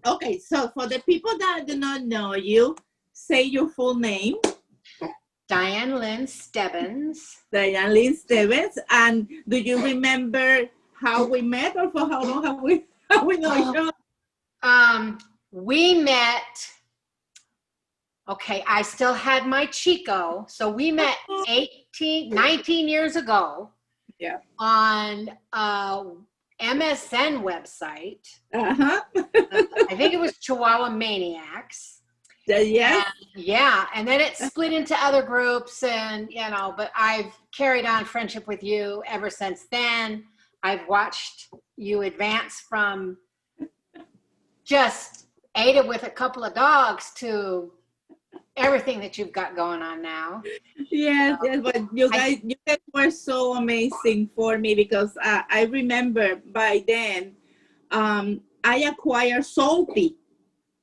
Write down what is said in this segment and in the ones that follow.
Okay, so for the people that do not know you, say your full name. Dianne Lynn Stebbins. Dianne Lynn Stebbins. And do you remember how we met, or for how long have we known each other? We met, okay, I still had my Chico. So we met 19 years ago. Yeah. On MSN website. Uh-huh. I think it was Chihuahua Maniacs. Yes. And then it split into other groups, and but I've carried on friendship with you ever since then. I've watched you advance from just Ada with a couple of dogs to everything that you've got going on now. Yes, but you guys were so amazing for me, because I remember by then I acquired Salty.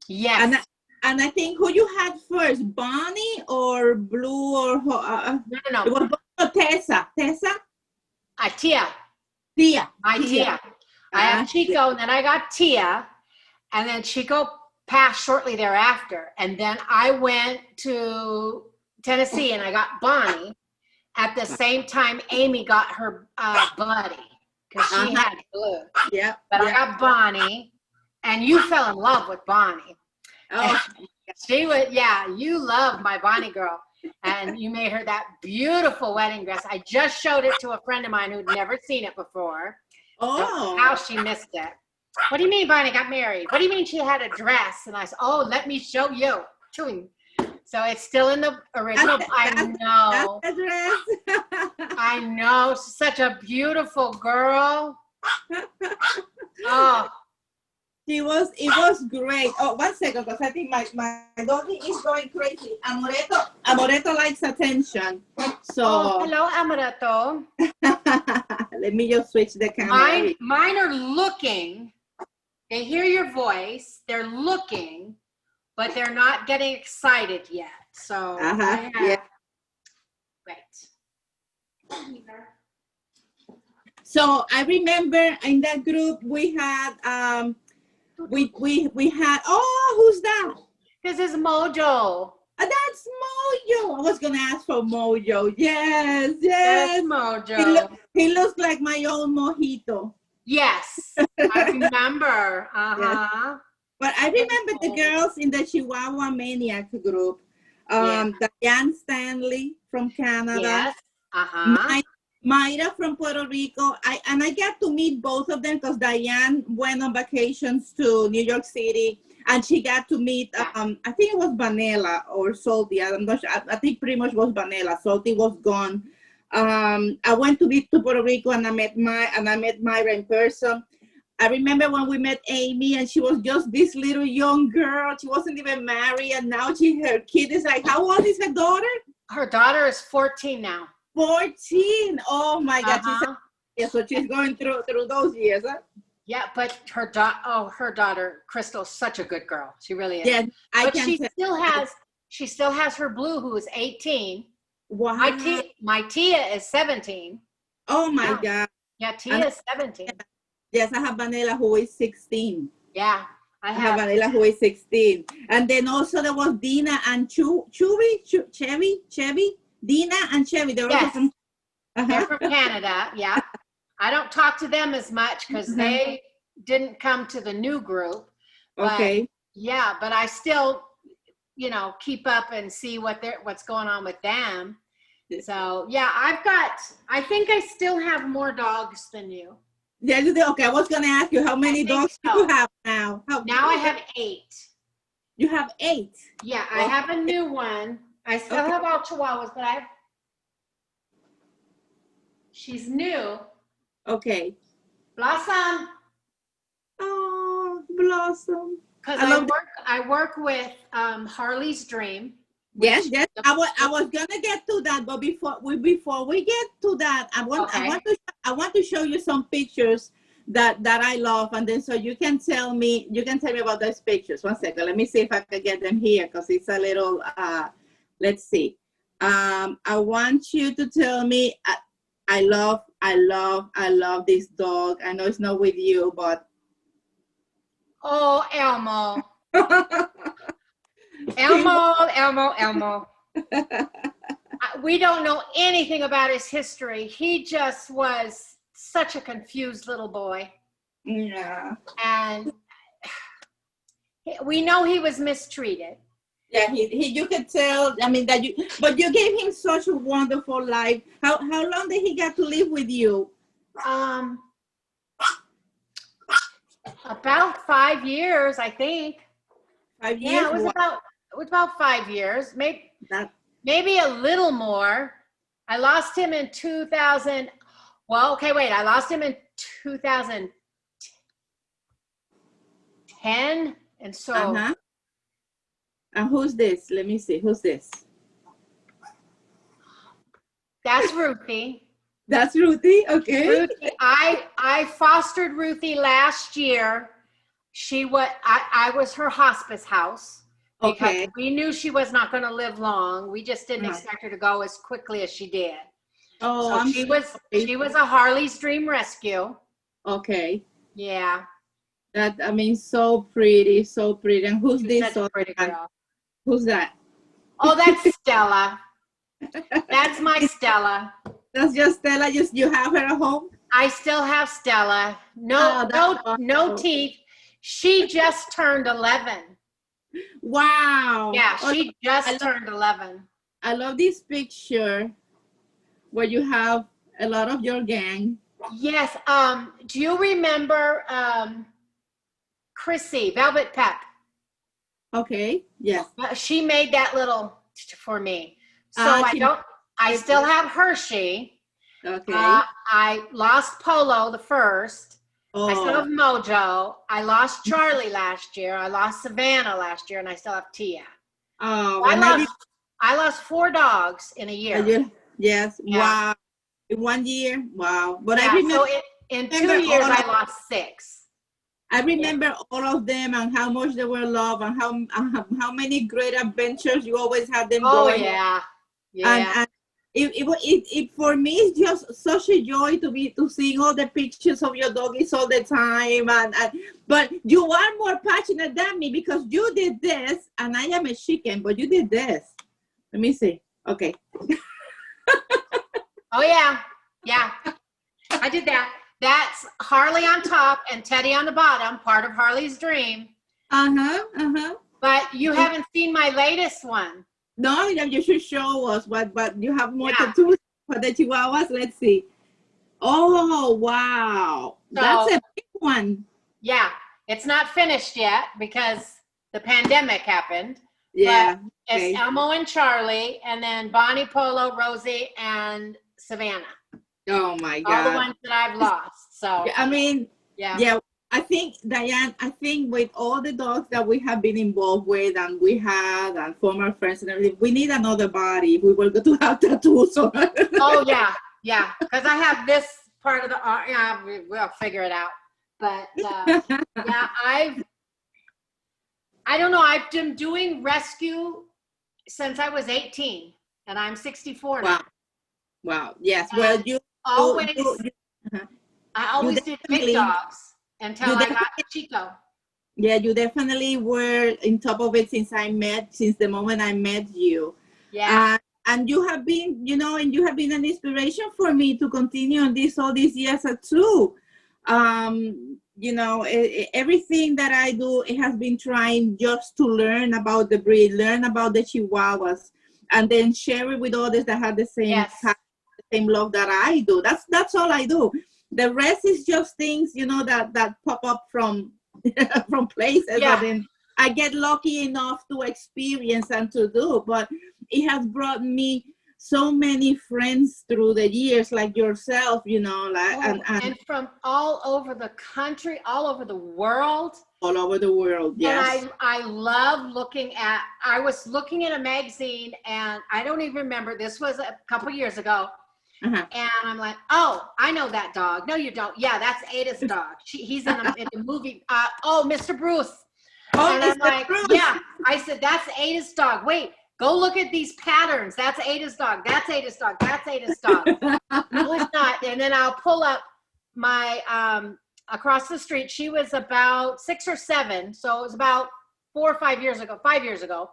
Yes. And I think who you had first, Bonnie or Blue, or no. It was Tessa. Tia. Tia. I have Chico, and then I got Tia, and then Chico passed shortly thereafter, and then I went to Tennessee and I got Bonnie at the same time Amy got her Buddy, because she had Blue. Yeah. But I got Bonnie, and you fell in love with Bonnie. Oh, she would, you love my Bonnie girl, and you made her that beautiful wedding dress. I just showed it to a friend of mine who'd never seen it before. Oh, how she missed it. What do you mean Bonnie got married? What do you mean she had a dress? And I said, oh, let me show you. So it's still in the original. I know. That's the dress. I know. Such a beautiful girl. Oh. It was great. Oh, 1 second, because I think my doggy is going crazy. Amoreto likes attention. So hello, Amoreto. Let me just switch the camera. Mine are looking. They hear your voice. They're looking, but they're not getting excited yet. So yeah. Right. So I remember in that group we had we had, oh, who's that? This is Mojo. That's Mojo. I was gonna ask for Mojo. Yes. That's Mojo. He looks like my own Mojito. Yes, I remember. Yes. But I remember the girls in the Chihuahua Maniac group. Diane Stanley from Canada. Yes. Mayra from Puerto Rico. I got to meet both of them, because Diane went on vacations to New York City, and she got to meet I think it was Vanilla or Salty. I'm not sure. I think pretty much was Vanilla. Salty was gone. I went to Puerto Rico, and I met Mayra in person. I remember when we met Amy, and she was just this little young girl. She wasn't even married, and now her kid is like, how old is her daughter? Her daughter is 14 now. 14. Oh my God. So she's going through those years, huh? Yeah, but her daughter Crystal's such a good girl. She really is. Yeah, she still has her Blue, who is 18. Wow. My Tia is 17. Oh my God. Yeah, Tia is 17. Yes, I have Vanilla, who is 16. Yeah, I have Vanilla, who is 16. And then also there was Dina and Chevy. Dina and Chevy, they're also from They're from Canada. Yeah, I don't talk to them as much because they didn't come to the new group. But, okay. Yeah, but I still, keep up and see what's going on with them. So yeah, I think I still have more dogs than you. Yeah, you do. Okay, I was gonna ask you how many dogs do you have now? Now I have 8. You have 8? Yeah, I have a new one. I still have all Chihuahuas, but she's new. Okay. Blossom. Oh, Blossom. Because I work with Harley's Dream. Yes. I was gonna get to that, but before we get to that, I want to show you some pictures that I love, and then so you can tell me about those pictures. 1 second. Let me see if I can get them here, because it's a little let's see. I want you to tell me. I love this dog. I know it's not with you, but Oh, Elmo. Elmo. We don't know anything about his history. He just was such a confused little boy. Yeah. And we know he was mistreated. Yeah, he you could tell, I mean, but you gave him such a wonderful life. How long did he get to live with you? About 5 years, I think. 5 years? Yeah, it was about 5 years. Maybe a little more. I lost him in 2000. Well, okay, wait. I lost him in 2010. And so. Uh-huh. And who's this? Let me see. Who's this? That's Ruthie. That's Ruthie. Okay. Ruthie, I fostered Ruthie last year. I was her hospice house because we knew she was not going to live long. We just didn't expect her to go as quickly as she did. Oh, so she was a Harley's Dream Rescue. Okay. Yeah. That, I mean, so pretty, so pretty. And who's this? Such a pretty girl. Who's that? Oh, that's Stella. That's my Stella. That's just Stella. You have her at home? I still have Stella. No teeth. She just turned 11. Wow. Yeah, she just turned 11. I love this picture where you have a lot of your gang. Yes. Do you remember Chrissy, Velvet Pep? Okay. Yes. She made that little for me. So I still have Hershey. Okay. I lost Polo the first. Oh. I still have Mojo. I lost Charlie last year. I lost Savannah last year, and I still have Tia. Oh, I lost 4 dogs in a year. Yes. Yeah. Wow. In 1 year. Wow. But I remember. So in 2 years, I lost 6. I remember all of them and how much they were loved and how many great adventures you always had them going. Oh yeah. And it for me it's just such a joy to see all the pictures of your doggies all the time but you are more passionate than me because you did this and I am a chicken, but you did this. Let me see. Okay. Oh yeah. I did that. That's Harley on top and Teddy on the bottom, part of Harley's Dream. But you haven't seen my latest one. No, you should show us but you have more tattoos for the Chihuahuas. Let's see. Oh, wow. That's a big one. Yeah, it's not finished yet because the pandemic happened. Yeah. But it's Elmo and Charlie, and then Bonnie, Polo, Rosie, and Savannah. Oh my God. All the ones that I've lost. So I mean, yeah. I think, Dianne, with all the dogs that we have been involved with and we had and former friends and everything, we need another body. We were going to have tattoos on it. Oh, yeah. Because I have this part of the arm. Yeah, we'll figure it out. But, I don't know. I've been doing rescue since I was 18, and I'm 64 now. Wow. Yes. And well, I always did big dogs. Until I got Chico. Yeah, you definitely were on top of it since the moment I met you. Yeah. And you have been, and you have been an inspiration for me to continue on all these years too. Everything that I do, it has been trying just to learn about the breed, learn about the Chihuahuas, and then share it with others that have the same same love that I do. That's all I do. The rest is just things, that pop up from from places. Yeah. But then I get lucky enough to experience and to do. But it has brought me so many friends through the years, like yourself, and from all over the country, all over the world. All over the world, yes. And I love I was looking at a magazine, and I don't even remember, this was a couple years ago. And I'm like, oh, I know that dog. No, you don't. Yeah, that's Ada's dog. He's in the movie. Mr. Bruce. Oh, and I'm like, Bruce. Yeah. I said, that's Ada's dog. Wait, go look at these patterns. That's Ada's dog. That's Ada's dog. That's Ada's dog. No, it's not. And then I'll pull up my across the street. She was about 6 or 7, so it was about 4 or 5 years ago. 5 years ago.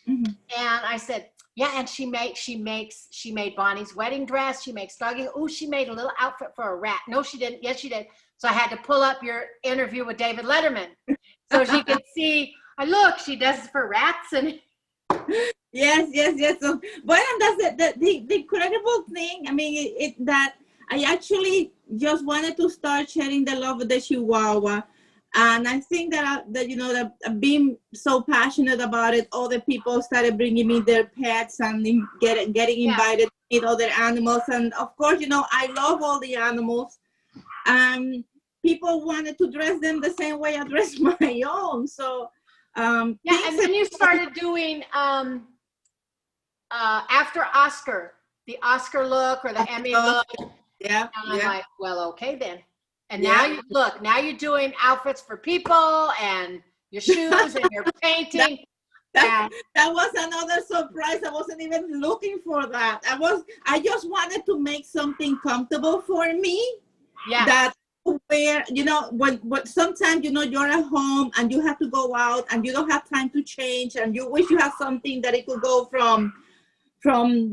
Mm-hmm. And I said, yeah, and she made Bonnie's wedding dress. She makes doggy. Oh, she made a little outfit for a rat. No, she didn't. Yes, she did. So I had to pull up your interview with David Letterman so she could see. Look, she does it for rats and. Yes. So, well, and that's the incredible thing. I mean, that I actually just wanted to start sharing the love of the Chihuahua. And I think that being so passionate about it, other people started bringing me their pets and getting invited to meet other animals. And of course, I love all the animals. People wanted to dress them the same way I dress my own. So, and then you started doing after Oscar, the Oscar look or the Emmy look. Yeah. And I'm like, well, okay then. And now you're doing outfits for people and your shoes and your painting. That was another surprise. I wasn't even looking for that. I just wanted to make something comfortable for me. Yeah. That where, when sometimes, you're at home and you have to go out and you don't have time to change and you wish you had something that it could go from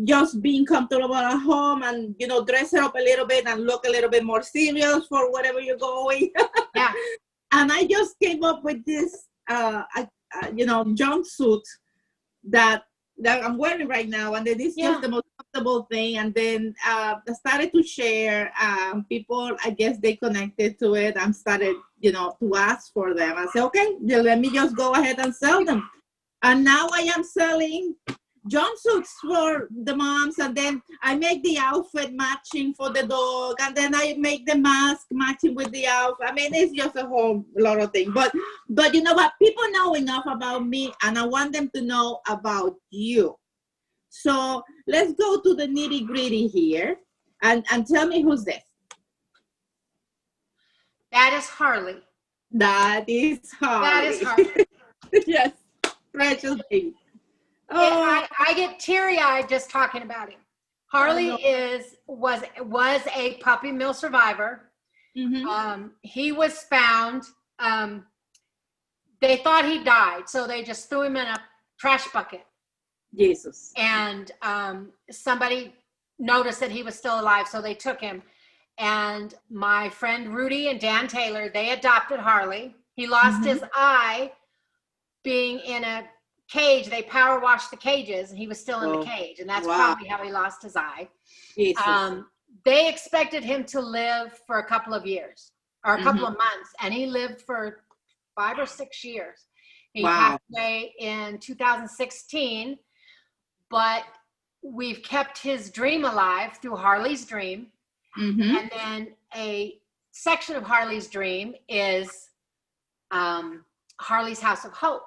just being comfortable at home and, dress it up a little bit and look a little bit more serious for whatever you're going. Yeah. And I just came up with this, jumpsuit that I'm wearing right now. And then it's just the most comfortable thing. And then I started to share. People, I guess they connected to it and started, to ask for them. I said, okay, let me just go ahead and sell them. And now I am selling jumpsuits for the moms, and then I make the outfit matching for the dog, and then I make the mask matching with the outfit. I mean, it's just a whole lot of things. But you know what? People know enough about me, and I want them to know about you. So let's go to the nitty gritty here, and tell me who's this. That is Harley. That is Harley. That is Harley. Yes, precious baby. Oh. I get teary-eyed just talking about him. Harley was a puppy mill survivor. Mm-hmm. He was found. They thought he died, so they just threw him in a trash bucket. Jesus. And somebody noticed that he was still alive, so they took him. And my friend Rudy and Dan Taylor, they adopted Harley. He lost his eye being in a cage. They power washed the cages and he was still in the cage, and that's probably how he lost his eye. They expected him to live for a couple of years or a couple of months, and he lived for 5 or 6 years. He passed away in 2016, but we've kept his dream alive through Harley's Dream. And then a section of Harley's Dream is Harley's House of Hope,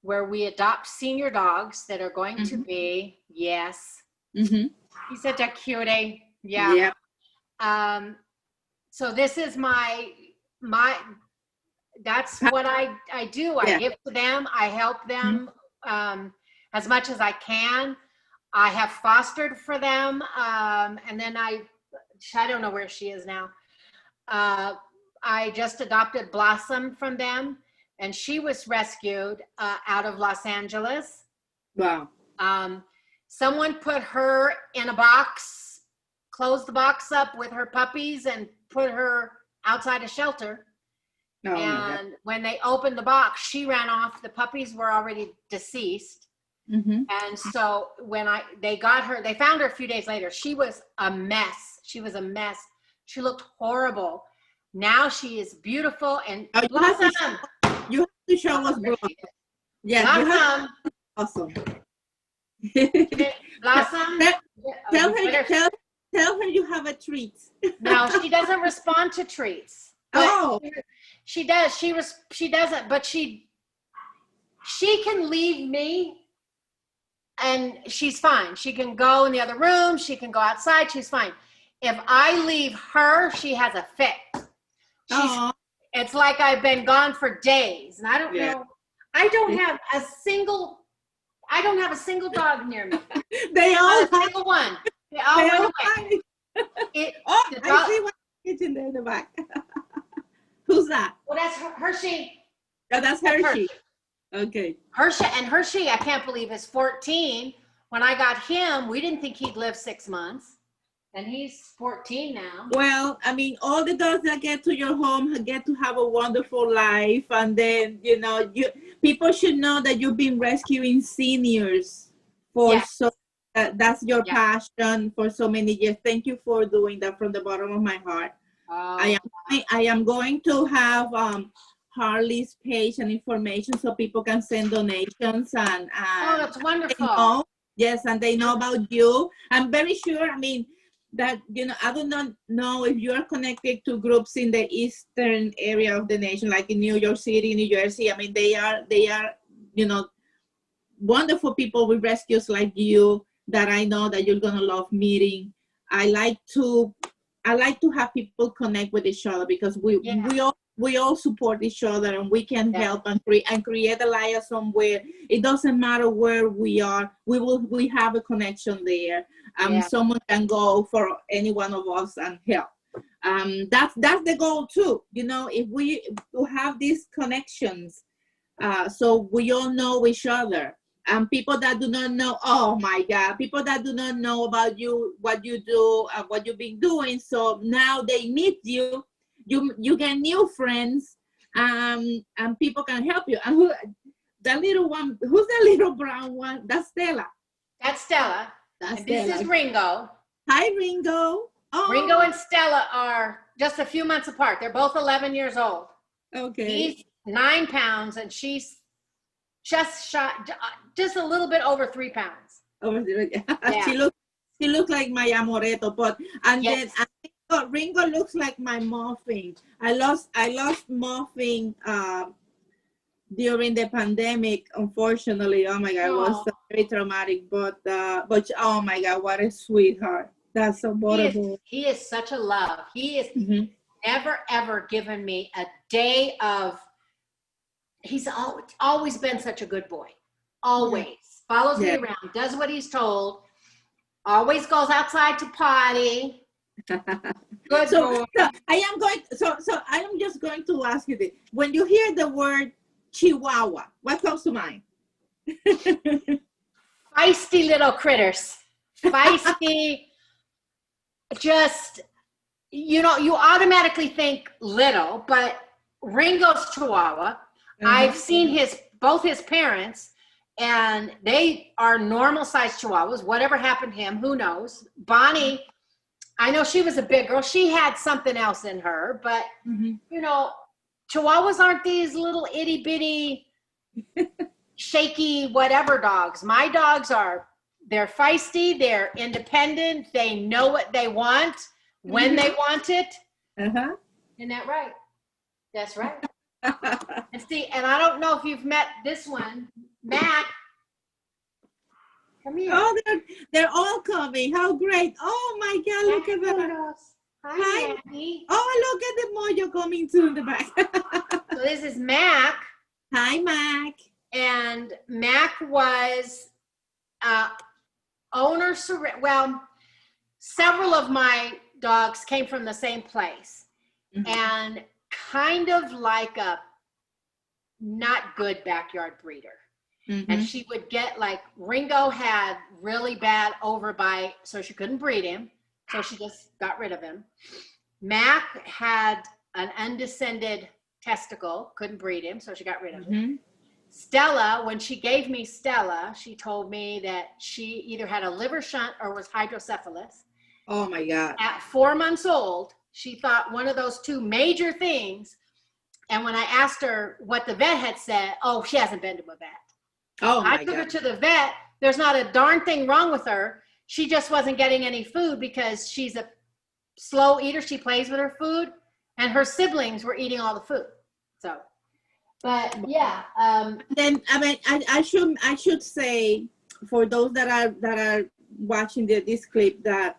where we adopt senior dogs that are going to be, he's such a cutie. Yeah. So this is my that's what I do. I give to them. I help them as much as I can. I have fostered for them. And then I don't know where she is now. I just adopted Blossom from them. And she was rescued out of Los Angeles. Wow. Someone put her in a box, closed the box up with her puppies, and put her outside a shelter. Oh, and when they opened the box, she ran off. The puppies were already deceased. And so when they got her, they found her a few days later. She was a mess. She looked horrible. Now she is beautiful and Blossom. You have to show us Blossom. Yes, Blossom. Awesome. Blossom. Tell her you have a treat. No, she doesn't respond to treats. She does. She doesn't. But she can leave me, and she's fine. She can go in the other room. She can go outside. She's fine. If I leave her, she has a fit. It's like I've been gone for days, and I don't know. I don't have a single dog near me. They all Not a single one. They all went away. I see one kitchen there in the back. Who's that? Well, that's Hershey. Oh, that's Hershey. Okay. Hershey, I can't believe is 14. When I got him, we didn't think he'd live 6 months. And he's 14 now. Well, I mean, all the dogs that get to your home get to have a wonderful life. And then, people should know that you've been rescuing seniors for that's your passion for so many years. Thank you for doing that from the bottom of my heart. I am going to have Harley's page and information so people can send donations and that's wonderful. Yes, and they know about you. I'm very sure, I mean, that, I do not know if you are connected to groups in the eastern area of the nation, like in New York City, New Jersey. I mean, they are, wonderful people with rescues like you that I know that you're going to love meeting. I like to have people connect with each other because we all support each other and we can help and create a life somewhere. It doesn't matter where we are. We have a connection there. Someone can go for any one of us and help. That's the goal too. If we have these connections, so we all know each other. And people that do not know, oh my God, people that do not know about you, what you do, what you've been doing. So now they meet you, you get new friends, and people can help you. And the little one, who's the little brown one? That's Stella. That's Stella. This is Ringo. Hi, Ringo. Oh. Ringo and Stella are just a few months apart. They're both 11 years old. Okay. He's 9 pounds and she's just a little bit over 3 pounds. She looks like my Amoreto, then Ringo looks like my Muffin. I lost Muffin during the pandemic, unfortunately. Oh my God, it was very traumatic. But oh my God, what a sweetheart! That's so adorable. He is such a love. He is never ever given me a day of. He's always been such a good boy. Always follows me around, does what he's told. Always goes outside to potty. Good boy. So I am just going to ask you this: when you hear the word Chihuahua, what comes to mind? Feisty little critters. Feisty. Just, you automatically think little, but Ringo's Chihuahua. I've seen both his parents, and they are normal sized Chihuahuas. Whatever happened to him, who knows? Bonnie, I know she was a big girl. She had something else in her, but Chihuahuas aren't these little itty bitty, shaky whatever dogs. My dogs they're feisty, they're independent, they know what they want when they want it. Isn't that right? That's right. And I don't know if you've met this one, Mac. Come here. Oh, they're all coming. How great. Oh my God, look at that. Hi, Maggie. Oh, look at the mojo coming too in the back. So this is Mac. Hi, Mac. And Mac was several of my dogs came from the same place. And kind of like a not good backyard breeder. And she would get Ringo had really bad overbite, so she couldn't breed him. So she just got rid of him. Mac had an undescended testicle, couldn't breed him, so she got rid of him. Stella, when she gave me Stella, she told me that she either had a liver shunt or was hydrocephalus. Oh my God. At 4 months old, she thought one of those two major things. And when I asked her what the vet had said, she hasn't been to a vet. Oh my God. I took her to the vet. There's not a darn thing wrong with her. She just wasn't getting any food because she's a slow eater. She plays with her food, and her siblings were eating all the food. So, but yeah. Then I should say for those that are watching this clip that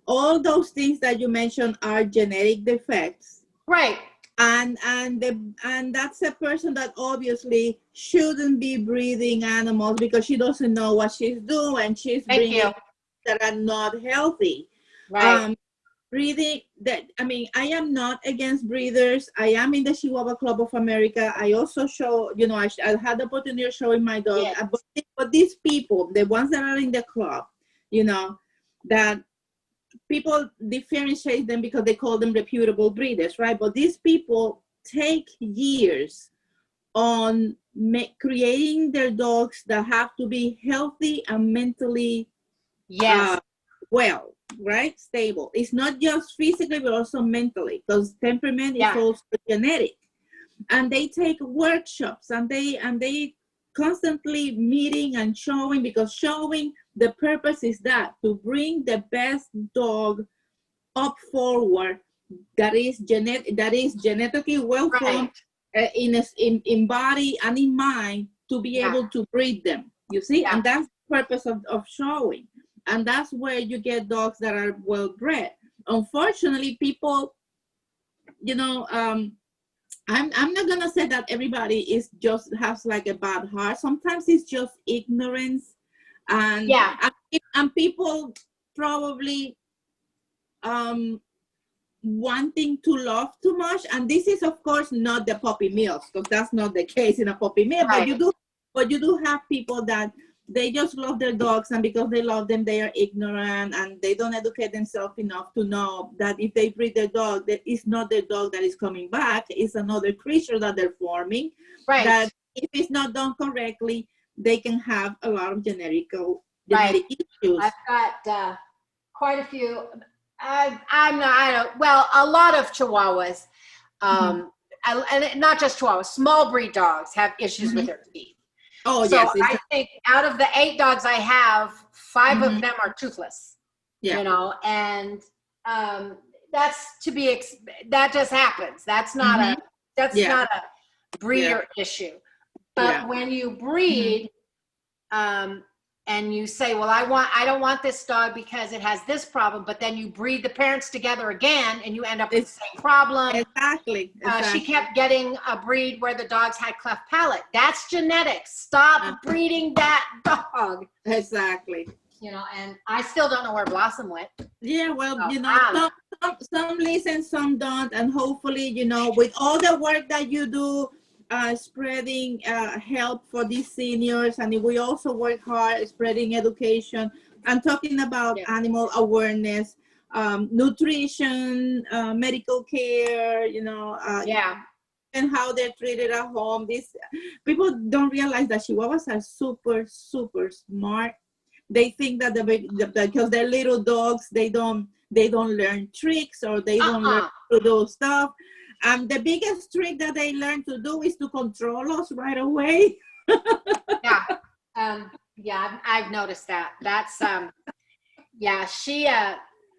all those things that you mentioned are genetic defects. Right. And that's a person that obviously shouldn't be breeding animals because she doesn't know what she's doing. She's breeding that are not healthy. Right. breeding, that, I mean, I am not against breeders. I am in the Chihuahua Club of America. I also show, you know, I had the opportunity of showing my dog. Yes. But these people, the ones that are in the club, you know, that people differentiate them because they call them reputable breeders, right? But these people take years on creating their dogs that have to be healthy and mentally Yes. well, right? Stable. It's not just physically, but also mentally, because temperament is also genetic. And they take workshops, and they constantly meeting and showing, because showing, the purpose is that to bring the best dog up forward that is genetically well formed, in body and in mind, to be able to breed them. You see, and that's the purpose of showing. And that's where you get dogs that are well bred. Unfortunately, people, you know, I'm not gonna say that everybody is just has like a bad heart. Sometimes it's just ignorance, and and people probably wanting to love too much. And this is, of course, not the puppy mills, because that's not the case in a puppy mill. But you do have people that they just love their dogs, and because they love them, they are ignorant, and they don't educate themselves enough to know that if they breed their dog, that it's not their dog that is coming back, it's another creature that they're forming. That if it's not done correctly, they can have a lot of genetic issues. I've got quite a few. A lot of Chihuahuas, and not just Chihuahuas, small breed dogs have issues with their teeth. Oh, so yes. I think out of the 8 dogs I have, 5 of them are toothless. You know, and that's that just happens. That's not not a breeder issue. But when you breed, and you say, well, I don't want this dog because it has this problem, but then you breed the parents together again, and you end up with the same problem. Exactly. She kept getting a breed where the dogs had cleft palate. That's genetics. Stop breeding that dog. Exactly. You know, and I still don't know where Blossom went. Yeah, well, you know, some listen, some don't, and hopefully, you know, with all the work that you do, spreading help for these seniors, and we also work hard spreading education and talking about animal awareness, nutrition, medical care, you know, and how they're treated at home. These people don't realize that Chihuahuas are super, super smart. They think that because they're little dogs, they don't learn tricks, or they don't learn to do stuff. The biggest trick that they learn to do is to control us right away. I've noticed that. That's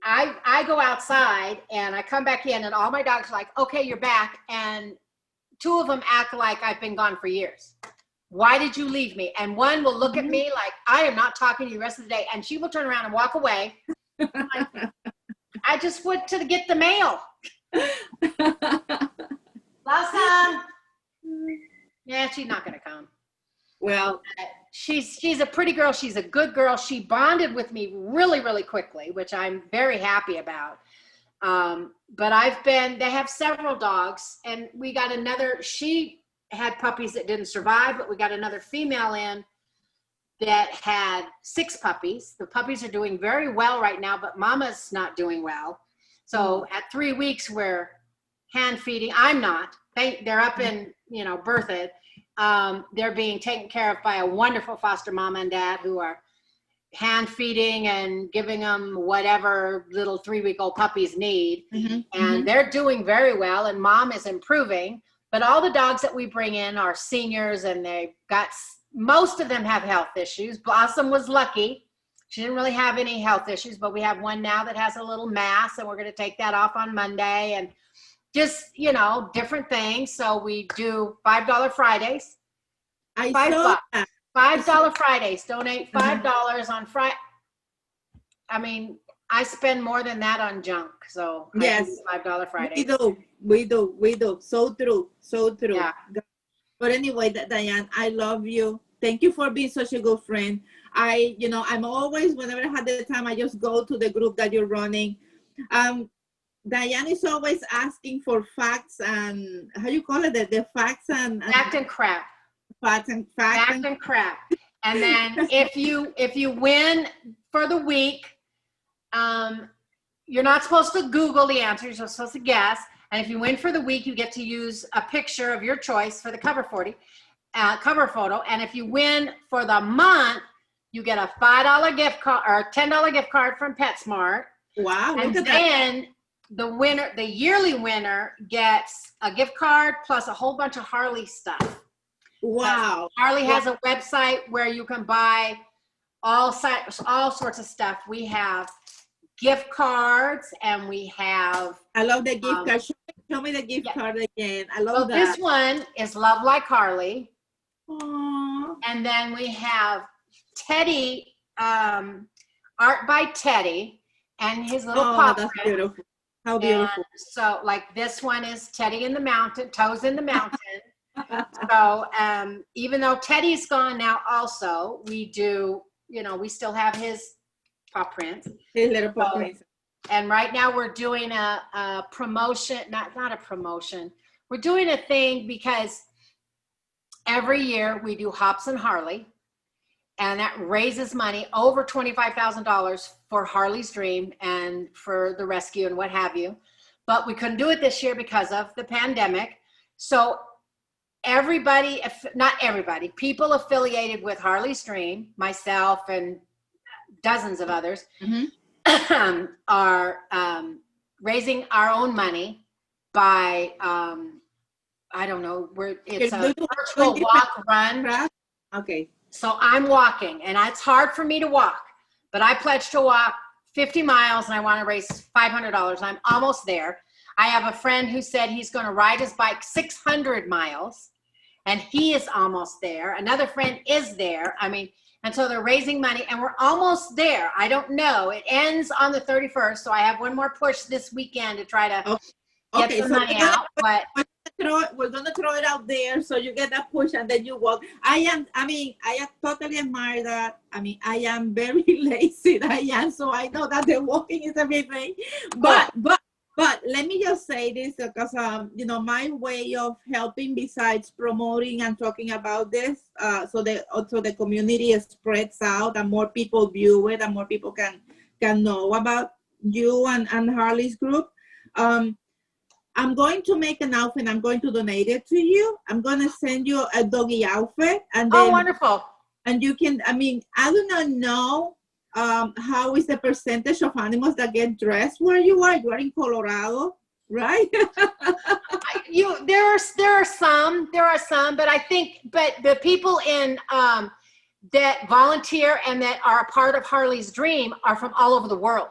I go outside and I come back in, and all my dogs are like, okay, you're back. And 2 of them act like I've been gone for years. Why did you leave me? And one will look at me like, I am not talking to you the rest of the day. And she will turn around and walk away. Like, I just went to get the mail. Blossom. Yeah, she's not going to come. Well, she's a pretty girl. She's a good girl. She bonded with me really, really quickly, which I'm very happy about. But they have several dogs, and we got another, she had puppies that didn't survive, but we got another female in that had 6 puppies. The puppies are doing very well right now, but mama's not doing well. So at 3 weeks, we're hand feeding. I'm not. They're up in, birthed. They're being taken care of by a wonderful foster mama and dad who are hand feeding and giving them whatever little 3-week-old puppies need. And they're doing very well, and mom is improving. But all the dogs that we bring in are seniors, and most of them have health issues. Blossom was lucky. She didn't really have any health issues, but we have one now that has a little mass, and we're going to take that off on Monday, and just, different things. So we do $5 Fridays. $5 Fridays. Donate $5 on Friday. I mean, I spend more than that on junk. So yes, $5 Fridays. We do. So true. Yeah. But anyway, Dianne, I love you. Thank you for being such a good friend. I'm always, whenever I have the time, I just go to the group that you're running. Dianne is always asking for facts and how you call it, the facts and Fact and crap. Facts and Fact and crap. And then if you win for the week, you're not supposed to Google the answer. You're supposed to guess. And if you win for the week, you get to use a picture of your choice for the cover photo. And if you win for the month, you get a $5 gift card or $10 gift card from PetSmart. Wow! And then the yearly winner gets a gift card plus a whole bunch of Harley stuff. Wow! Harley has a website where you can buy all sorts of stuff. We have gift cards and we have. I love the gift card. Show me the gift card again. I love that. This one is Love Like Harley. Aww. And then we have Teddy, art by Teddy and his little paw that's print. beautiful. How beautiful. And so like this one is Teddy in the mountain, toes in the mountain. So even though Teddy's gone now also, we do, we still have his paw prints. His little paw prints. And right now we're doing a promotion, not a promotion. We're doing a thing because every year we do Hops and Harley, and that raises money over $25,000 for Harley's Dream and for the rescue and what have you. But we couldn't do it this year because of the pandemic. So not everybody, people affiliated with Harley's Dream, myself and dozens of others, are raising our own money by I don't know, it's a virtual walk run. Okay. So I'm walking, and it's hard for me to walk, but I pledged to walk 50 miles, and I want to raise $500. I'm almost there. I have a friend who said he's going to ride his bike 600 miles, and he is almost there. Another friend is there. And so they're raising money, and we're almost there. I don't know. It ends on the 31st, so I have one more push this weekend to try to get some money out. But we're gonna throw it out there so you get that push and then you walk. I totally admire that. I am very lazy, so I know that the walking is everything. But let me just say this because my way of helping besides promoting and talking about this, so the community spreads out and more people view it and more people can know about you and Harley's group. I'm going to make an outfit. I'm going to donate it to you. I'm going to send you a doggy outfit. And then, wonderful. And you can, I do not know how is the percentage of animals that get dressed where you are. You are in Colorado, right? There are some, but the people in that volunteer and that are a part of Harley's Dream are from all over the world.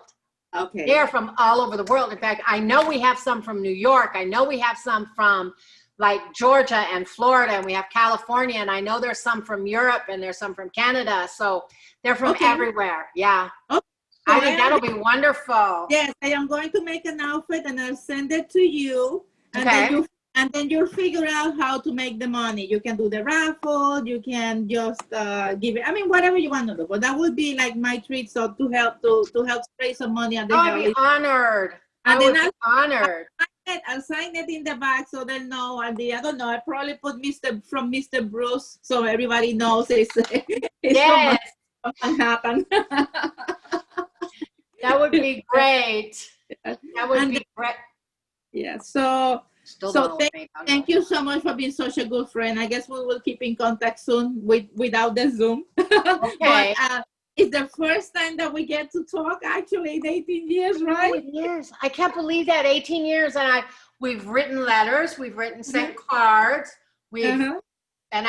Okay. They're from all over the world. In fact, I know we have some from New York. I know we have some from like Georgia and Florida, and we have California, and I know there's some from Europe and there's some from Canada. So they're from everywhere. Yeah. Okay. I think that'll be wonderful. Yes, I am going to make an outfit and I'll send it to you. And then you'll figure out how to make the money. You can do the raffle. You can just give it. Whatever you want to do. But that would be like my treat. So to help raise some money. And then I'd be honored. I'll sign it in the back so they'll know. And I don't know. I probably put from Mr. Bruce so everybody knows it's yes. from Manhattan. That would be great. That would be great. Yeah. Thank you so much for being such a good friend. I guess we will keep in contact soon without the Zoom. Okay. But it's the first time that we get to talk actually in 18 years, right? 18 years. I can't believe that. 18 years. And we've written letters. We've sent cards. And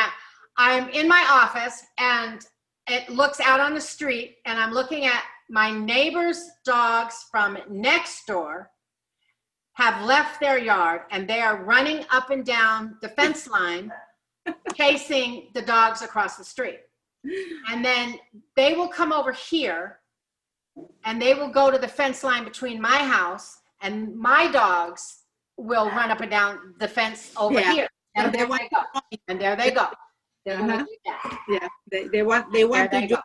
I'm in my office and it looks out on the street and I'm looking at my neighbor's dogs from next door have left their yard and they are running up and down the fence line, chasing the dogs across the street. And then they will come over here and they will go to the fence line between my house and my dogs will run up and down the fence over here. And there they go. And there they go. Yeah, they want to join.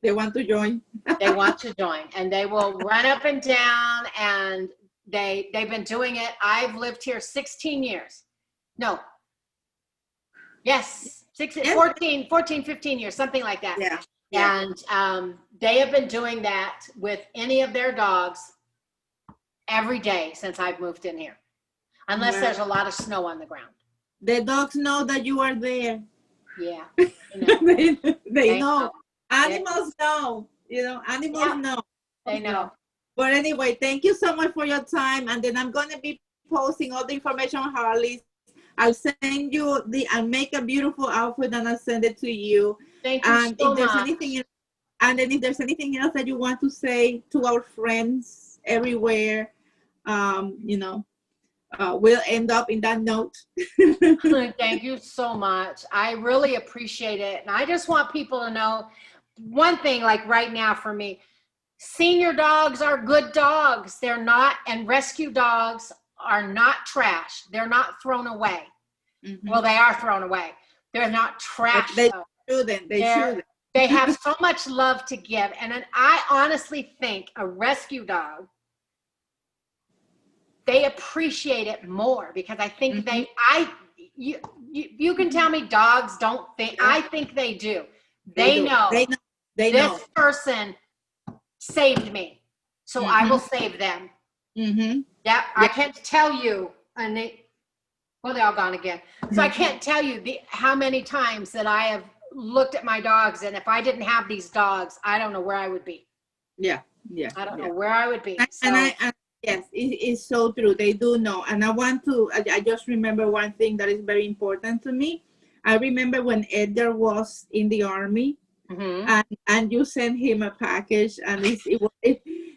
They want to join. They want to join. And they will run up and down and They've been doing it. I've lived here 16 years. No. Yes. 14, 15 years, something like that. Yeah. And they have been doing that with any of their dogs every day since I've moved in here, unless there's a lot of snow on the ground. The dogs know that you are there. Yeah. You know. they know. Animals know. Animals know. They know. But anyway, thank you so much for your time. And then I'm going to be posting all the information on Harley's. I'll send you I'll make a beautiful outfit and I'll send it to you. Thank you so much. And then if there's anything else that you want to say to our friends everywhere, we'll end up in that note. Thank you so much. I really appreciate it. And I just want people to know one thing, like right now for me, senior dogs are good dogs. They're not, and rescue dogs are not trash. They're not thrown away. Mm-hmm. Well, they are thrown away. They're not trash. They shouldn't. They have so much love to give. And then I honestly think a rescue dog, they appreciate it more because I think you can tell me dogs don't think, I think they do. They know this person saved me, so I will save them. Yeah, I can't tell you, and they're all gone again. So I can't tell you how many times that I have looked at my dogs, and if I didn't have these dogs, I don't know where I would be. Yeah. I don't know where I would be. Yes, it's so true. They do know. And I just remember one thing that is very important to me. I remember when Edgar was in the Army, and you sent him a package, and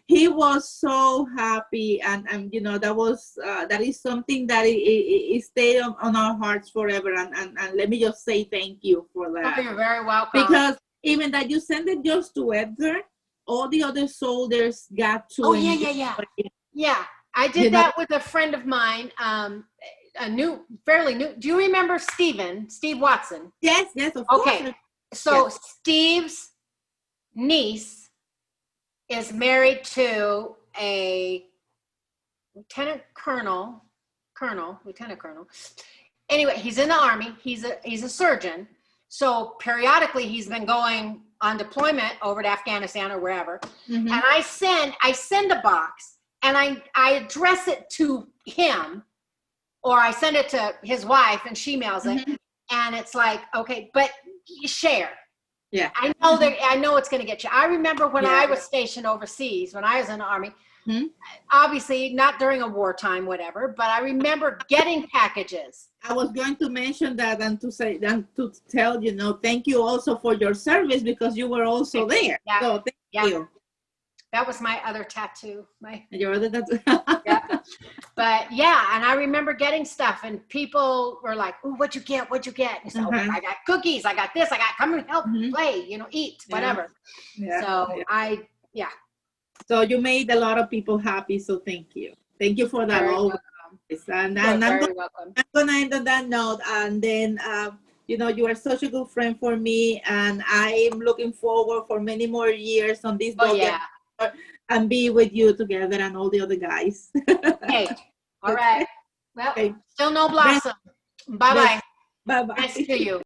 he was so happy, and that is something that it stayed on our hearts forever. And let me just say thank you for that. Oh, you're very welcome. Because even that you sent it just to Edgar, all the other soldiers got to. Oh yeah. I did that with a friend of mine. Fairly new. Do you remember Steve Watson? Yes, of course. Okay. So Steve's niece is married to a lieutenant colonel. Anyway, he's in the Army. He's a surgeon. So periodically he's been going on deployment over to Afghanistan or wherever. And I send a box and I address it to him, or I send it to his wife and she mails it. And it's like, okay, but you share. Yeah. I know it's going to get you. I remember when I was stationed overseas, when I was in the Army, obviously not during a wartime, whatever, but I remember getting packages. I was going to mention that and to tell thank you also for your service, because you were also there. Yeah. So thank you. That was my other tattoo. Your other tattoo. Yeah. But yeah, and I remember getting stuff, and people were like, "Ooh, what'd you get? What'd you get?" And so I got cookies. I got this. I got come and help play. Eat whatever. Yeah. So So you made a lot of people happy. So thank you. Thank you for that. And I'm gonna end on that note. And then you are such a good friend for me, and I am looking forward for many more years on this dog and be with you together and all the other guys. Okay. All right. Well, still no blossom. Bye-bye. Bye-bye. Nice to you.